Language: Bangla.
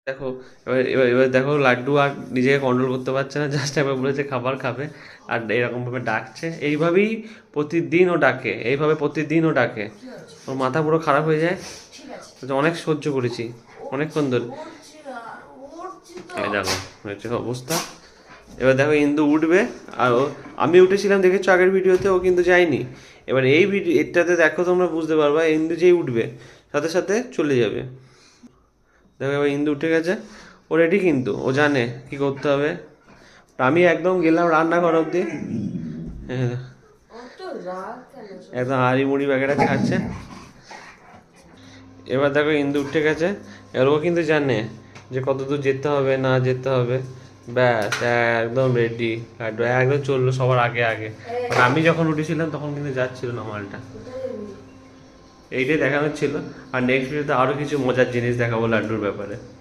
দেখো, এবার দেখো লাড্ডু আর নিজেকে কন্ট্রোল করতে পারছে না, জাস্ট একবার বলেছে খাবার খাবে আর এরকমভাবে ডাকছে। এইভাবেই প্রতিদিন ও ডাকে, এইভাবে প্রতিদিন ও ডাকে। ওর মাথা পুরো খারাপ হয়ে যায়। অনেক সহ্য করেছি অনেকক্ষণ ধরে। এই দেখো হয়েছে অবস্থা। এবার দেখো ইন্দু উঠবে আর আমি উঠেছিলাম দেখেছো আগের ভিডিওতে, ও কিন্তু যায়নি। এবার এই ভিডিও এটাতে দেখো তোমরা বুঝতে পারবা, ইন্দু যেই উঠবে সাথে সাথে চলে যাবে। দেখো এবার ইন্দু উঠে গেছে, ও রেডি, কিন্তু ও জানে কি করতে হবে। আমি একদম গেলাম রান্নাঘর অব্দি, হ্যাঁ, একদম হাঁড়ি মুড়ি প্যাকেটে খাচ্ছে। এবার দেখো ইন্দু উঠে গেছে, এবার ও কিন্তু জানে যে কত দূর যেতে হবে না যেতে হবে। ব্যাস একদম রেডি, একদম চললো সবার আগে আগে। আর আমি যখন উঠেছিলাম তখন কিন্তু যাচ্ছিল না মালটা। এইটাই দেখানোর ছিল। আর নেক্সট ভিডিওতে আরও কিছু মজার জিনিস দেখাবো লাড্ডুর ব্যাপারে।